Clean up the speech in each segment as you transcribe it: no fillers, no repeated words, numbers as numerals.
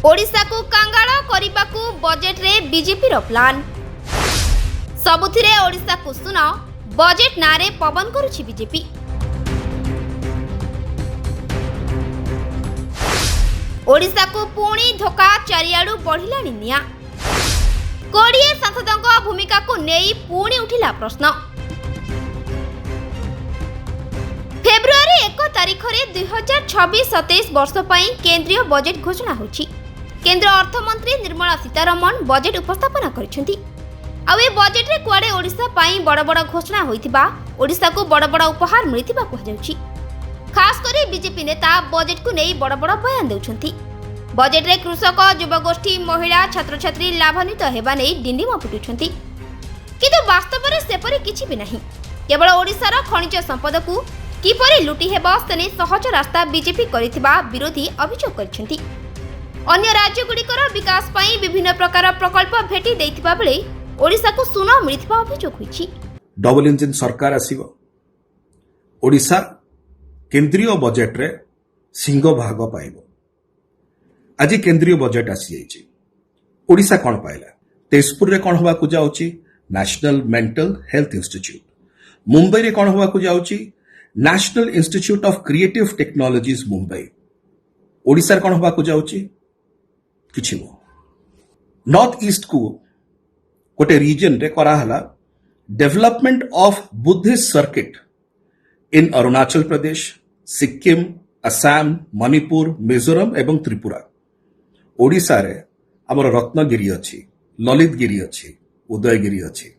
ओडिशा को कांगाल करने बजेट रे बीजेपी रो प्लान सबुथिरे ओडिशा को सुन बजेट नारे पवन करुछि बीजेपी। ओडिशा को पुणी धोका चारियाडू बढ़िला निया 20 सांसदों भूमिका को नहीं पुणी उठिला प्रश्न। फेब्रुआरी 1 तारिख रे 2026-27 वर्ष पई केंद्रीय बजेट घोषणा होछि। केंद्र अर्थमंत्री निर्मला सीतारमण बजेट उपस्थापना करिसेंती। आ ए बजेट रे कुआडे ओडिशा पई बड़ बड़ घोषणा होइतिबा ओडिशा को बड़ बड़ उपहार मिलितिबा कह जाउछि। खास करी बीजेपी नेता बजेट को नहीं बड़ बड़ बयान देउछंती। बजेट रे कृषक युवगोष्ठी महिला छात्र छात्री लाभान्वित हेबा नै डिंडिम पिटुछंती, किंतु वास्तव में सेपरि किछि भी नहीं। केवल ओडिशार खनिज संपद को किपरि लुटी हेबा सेने सहज रास्ता बीजेपी करिथिबा विरोधी अभियोग करिसेंती। अन्य राज्यगुड़िकर विकास पई विभिन्न प्रकार प्रकल्प भेटी देइथिबा बेले ओडिशा को सुना मिलिथिबा अभियोग होइछि। डबल इंजिन सरकार आसीबो। ओडिशा केंद्रीय बजेट रे सिंह भाग पाइबो। आज केंद्रीय बजेट आसी जाइछि। ओडिशा कोन पाइला? तेजपुर रे कोन होबा को जाउछि? National mental health institute. Mumbai रे कोन होबा को जाउछि? National institute of creative technologies Mumbai. Odisha रे कोन होबा को जाउछि? किछि नो। नॉर्थ ईस्ट को गोटे रीजन रे करा हला development of Buddhist circuit in Arunachal Pradesh, Sikkim, Assam, Manipur, Mizoram एवं त्रिपुरा। ओडिशा रे हमर रत्नगिरी अछि, ललितगिरी अछि, उदयगिरी अछि।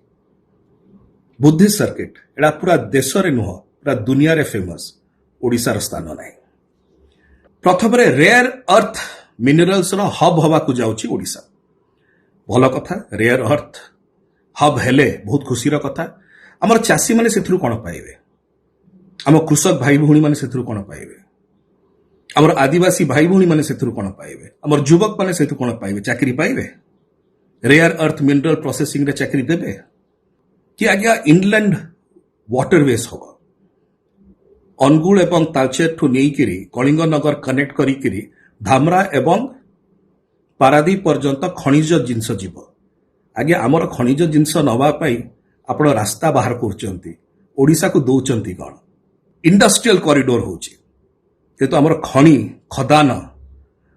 बुद्धिस्ट सर्किट एडा पूरा देश रे नुह, पूरा दुनिया रे फेमस। ओडिशा र स्थान नै। प्रथम रे रेयर अर्थ मिनरल्स रो हब हवा को जाउछि ओडिशा। भलो कथा, रेयर अर्थ हब हेले बहुत खुशी रो कथा। हमर चासी माने सेथुरु कोन पाइबे? हम कृषक भाई भूणी माने सेथुरु कोन पाइबे? हमर आदिवासी भाई भूणी माने सेथुरु कोन पाइबे? हमर युवक माने सेथुरु कोन पाइबे? चाकरी पाइबे? रेयर अर्थ मिनरल प्रोसेसिंग रे चाकरी देबे कि आज्ञा इनलैंड वाटरवेज होबो? अनुगुल एवं तालचेर ठु नेइकिरी कलिंगनगर कनेक्ट करिकिरी धामरा एवं पारादीप पर्यंत खनिज जिनस जीव। आगे आमर खनिज जिनस नवा पाई आपण रास्ता बाहर करचंती। ओडिशा को दउचंती कोन? इंडस्ट्रियल कॉरिडोर होची, किंतु आमर खनि खदान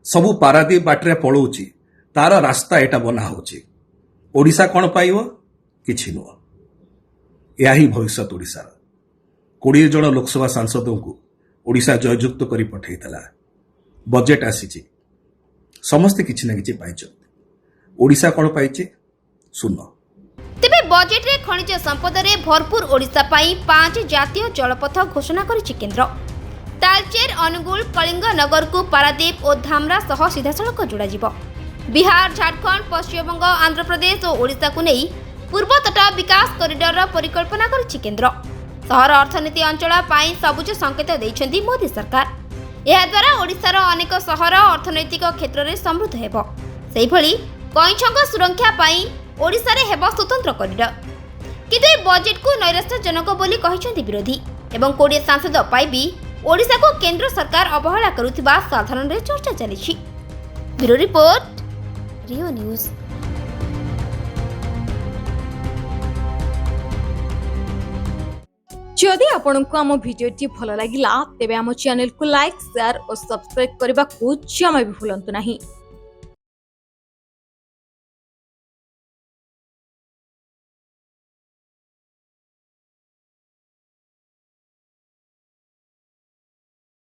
सबु पारादीप बाटरे पळौची, तार रास्ता एटा बना होची। ओडिशा कोन पाइबो? किछि नो। याही भविष्य ओडिशा। 20 जन लोकसभा सांसदों को ओडिशा जययुक्त करी पठैतला। बजेट आसीची, समस्त किछि ना किछि पाइछ। ओडिशा कोन पाइছে? सुनो। तेबे बजेट रे खनिज संपद रे भरपूर ओडिशा पाई 5 जातीय जलपथ घोषणा करिछि केंद्र। तालचेर, अनुगुल, कलिंगनगर को पारादीप और धामरा सह सीधा सड़क जोड़ा जिवो। बिहार, झारखंड, पश्चिमबंग, आंध्र प्रदेश और ओडिशा को नहीं पूर्व तट विकास कॉरिडोर परिकल्पना करिछि केंद्र। सहर अर्थनीति अंचल पाई सबुज संकेत दैछंती मोदी सरकार। यह द्वारा ओडिशार अनेक सहर अर्थनैतिक क्षेत्र में समृद्ध हेबो। सेहि भली कईछक सुरक्षा पाई ओडिशा रे हेबो स्वतंत्र कॉरिडोर। किंतु ए बजेट को नैराश्यजनक बोली कहिसेंती विरोधी एवं 20 सांसद पाई भी ओडिशा को केंद्र सरकार अवहेला करुथिबा साधारण रे चर्चा चलिछि। ब्यूरो रिपोर्ट, रियो न्यूज। जदि आपंक आम भिडी भल लगा तेब आम चैनल को लाइक, शेयर और सब्सक्राइब करने को जमा भी भूलु नहीं।